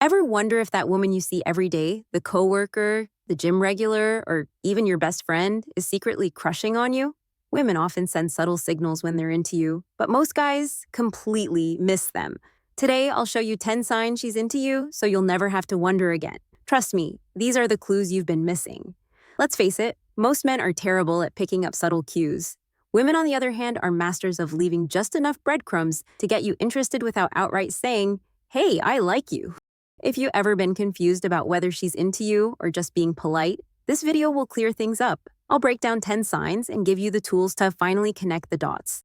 Ever wonder if that woman you see every day, the coworker, the gym regular, or even your best friend, is secretly crushing on you? Women often send subtle signals when they're into you, but most guys completely miss them. Today, I'll show you 10 signs she's into you so you'll never have to wonder again. Trust me, these are the clues you've been missing. Let's face it, most men are terrible at picking up subtle cues. Women, on the other hand, are masters of leaving just enough breadcrumbs to get you interested without outright saying, "Hey, I like you." If you've ever been confused about whether she's into you or just being polite, this video will clear things up. I'll break down 10 signs and give you the tools to finally connect the dots.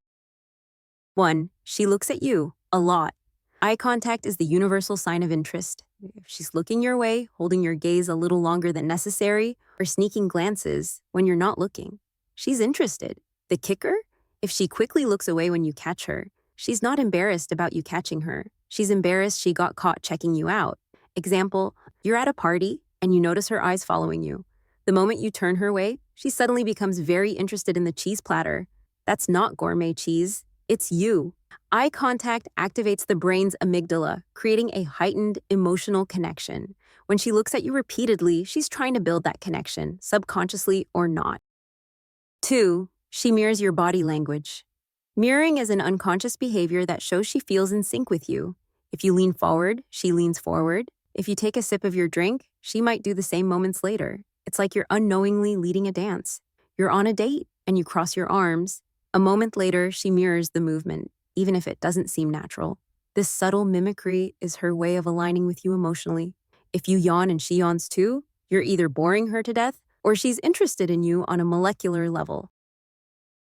1. She looks at you a lot. Eye contact is the universal sign of interest. If she's looking your way, holding your gaze a little longer than necessary, or sneaking glances when you're not looking, she's interested. The kicker? If she quickly looks away when you catch her, she's not embarrassed about you catching her. She's embarrassed she got caught checking you out. Example, you're at a party and you notice her eyes following you. The moment you turn her way, she suddenly becomes very interested in the cheese platter. That's not gourmet cheese, it's you. Eye contact activates the brain's amygdala, creating a heightened emotional connection. When she looks at you repeatedly, she's trying to build that connection, subconsciously or not. 2. She mirrors your body language. Mirroring is an unconscious behavior that shows she feels in sync with you. If you lean forward, she leans forward. If you take a sip of your drink, she might do the same moments later. It's like you're unknowingly leading a dance. You're on a date and you cross your arms. A moment later, she mirrors the movement, even if it doesn't seem natural. This subtle mimicry is her way of aligning with you emotionally. If you yawn and she yawns too, you're either boring her to death or she's interested in you on a molecular level.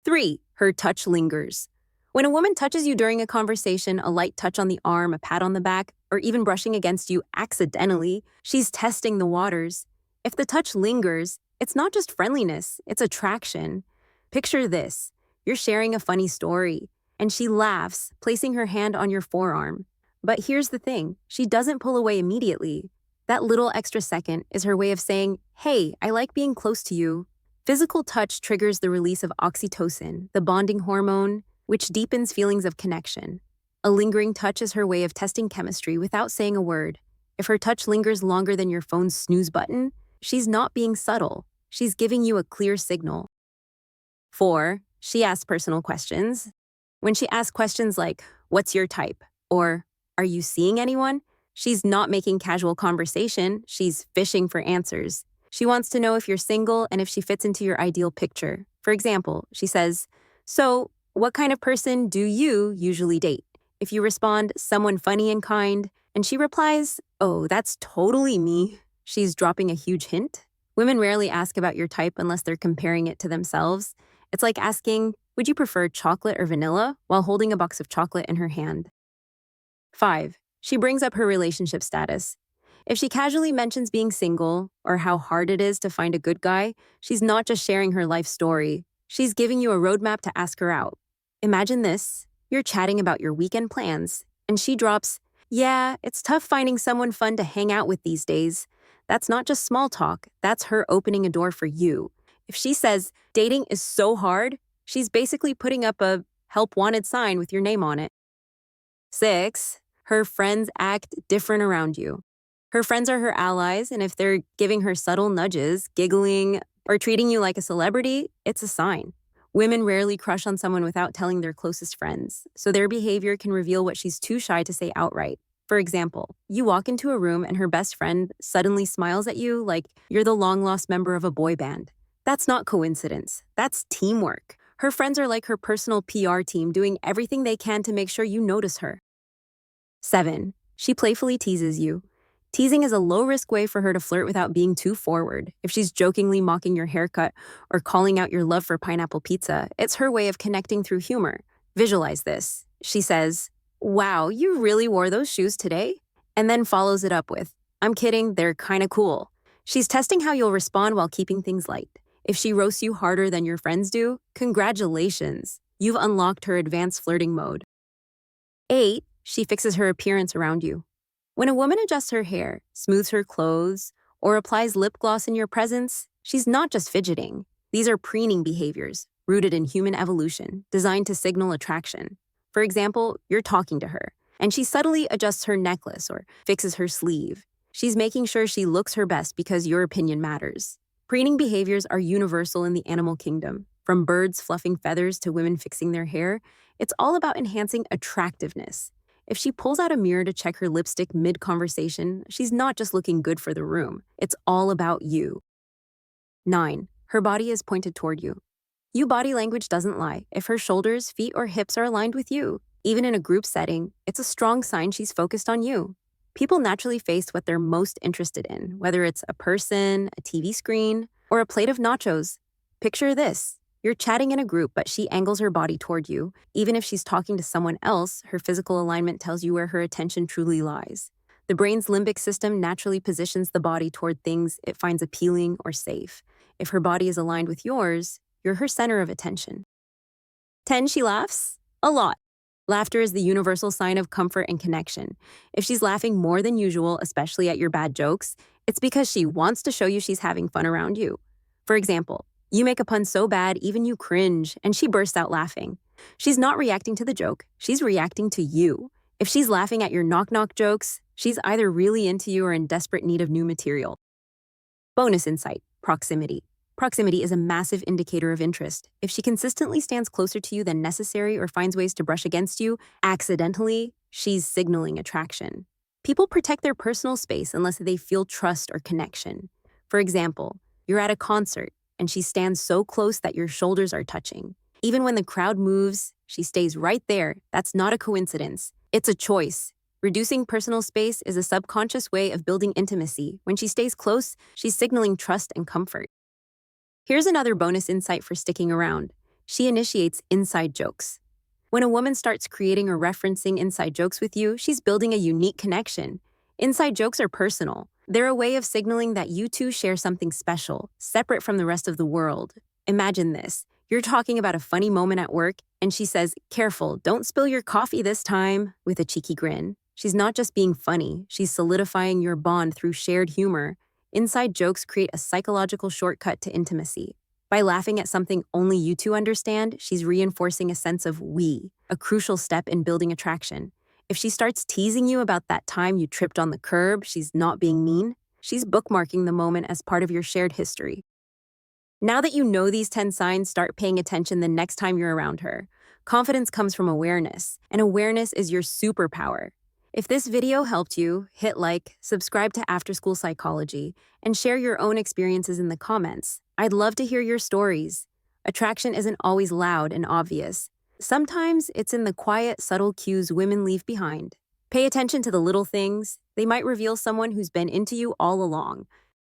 3. Her touch lingers. When a woman touches you during a conversation, a light touch on the arm, a pat on the back, or even brushing against you accidentally, she's testing the waters. If the touch lingers, it's not just friendliness, it's attraction. Picture this. You're sharing a funny story, and she laughs, placing her hand on your forearm. But here's the thing, she doesn't pull away immediately. That little extra second is her way of saying, "Hey, I like being close to you." Physical touch triggers the release of oxytocin, the bonding hormone, which deepens feelings of connection. A lingering touch is her way of testing chemistry without saying a word. If her touch lingers longer than your phone's snooze button, she's not being subtle. She's giving you a clear signal. 4. She asks personal questions. When she asks questions like, "What's your type?" or "Are you seeing anyone?" she's not making casual conversation, she's fishing for answers. She wants to know if you're single and if she fits into your ideal picture. For example, she says, "So, what kind of person do you usually date?" If you respond, "Someone funny and kind," and she replies, "Oh, that's totally me," she's dropping a huge hint. Women rarely ask about your type unless they're comparing it to themselves. It's like asking, "Would you prefer chocolate or vanilla?" while holding a box of chocolate in her hand. 5. She brings up her relationship status. If she casually mentions being single or how hard it is to find a good guy, she's not just sharing her life story. She's giving you a roadmap to ask her out. Imagine this. You're chatting about your weekend plans, and she drops, "Yeah, it's tough finding someone fun to hang out with these days." That's not just small talk, that's her opening a door for you. If she says, "Dating is so hard," she's basically putting up a help wanted sign with your name on it. 6. Her friends act different around you. Her friends are her allies, and if they're giving her subtle nudges, giggling, or treating you like a celebrity, it's a sign. Women rarely crush on someone without telling their closest friends, so their behavior can reveal what she's too shy to say outright. For example, you walk into a room and her best friend suddenly smiles at you like you're the long-lost member of a boy band. That's not coincidence. That's teamwork. Her friends are like her personal PR team, doing everything they can to make sure you notice her. 7. She playfully teases you. Teasing is a low-risk way for her to flirt without being too forward. If she's jokingly mocking your haircut or calling out your love for pineapple pizza, it's her way of connecting through humor. Visualize this. She says, "Wow, you really wore those shoes today?" And then follows it up with, "I'm kidding, they're kinda cool." She's testing how you'll respond while keeping things light. If she roasts you harder than your friends do, congratulations. You've unlocked her advanced flirting mode. 8. She fixes her appearance around you. When a woman adjusts her hair, smooths her clothes, or applies lip gloss in your presence, she's not just fidgeting. These are preening behaviors, rooted in human evolution, designed to signal attraction. For example, you're talking to her. And she subtly adjusts her necklace or fixes her sleeve. She's making sure she looks her best because your opinion matters. Preening behaviors are universal in the animal kingdom. From birds fluffing feathers to women fixing their hair, it's all about enhancing attractiveness. If she pulls out a mirror to check her lipstick mid-conversation, she's not just looking good for the room. It's all about you. 9. Her body is pointed toward you. You body language doesn't lie. If her shoulders, feet, or hips are aligned with you, even in a group setting, it's a strong sign she's focused on you. People naturally face what they're most interested in, whether it's a person, a TV screen, or a plate of nachos. Picture this. You're chatting in a group, but she angles her body toward you. Even if she's talking to someone else, her physical alignment tells you where her attention truly lies. The brain's limbic system naturally positions the body toward things it finds appealing or safe. If her body is aligned with yours, you're her center of attention. 10. She laughs? A lot. Laughter is the universal sign of comfort and connection. If she's laughing more than usual, especially at your bad jokes, it's because she wants to show you she's having fun around you. For example, you make a pun so bad even you cringe, and she bursts out laughing. She's not reacting to the joke, she's reacting to you. If she's laughing at your knock-knock jokes, she's either really into you or in desperate need of new material. Bonus insight: proximity. Proximity is a massive indicator of interest. If she consistently stands closer to you than necessary or finds ways to brush against you accidentally, she's signaling attraction. People protect their personal space unless they feel trust or connection. For example, you're at a concert and she stands so close that your shoulders are touching. Even when the crowd moves, she stays right there. That's not a coincidence. It's a choice. Reducing personal space is a subconscious way of building intimacy. When she stays close, she's signaling trust and comfort. Here's another bonus insight for sticking around. She initiates inside jokes. When a woman starts creating or referencing inside jokes with you, she's building a unique connection. Inside jokes are personal. They're a way of signaling that you two share something special, separate from the rest of the world. Imagine this. You're talking about a funny moment at work, and she says, "Careful, don't spill your coffee this time," with a cheeky grin. She's not just being funny, she's solidifying your bond through shared humor. Inside jokes create a psychological shortcut to intimacy. By laughing at something only you two understand, she's reinforcing a sense of we, a crucial step in building attraction. If she starts teasing you about that time you tripped on the curb, she's not being mean. She's bookmarking the moment as part of your shared history. Now that you know these 10 signs, start paying attention the next time you're around her. Confidence comes from awareness, and awareness is your superpower. If this video helped you, hit like, subscribe to Afterschool Psychology, and share your own experiences in the comments. I'd love to hear your stories. Attraction isn't always loud and obvious. Sometimes it's in the quiet, subtle cues women leave behind. Pay attention to the little things. They might reveal someone who's been into you all along.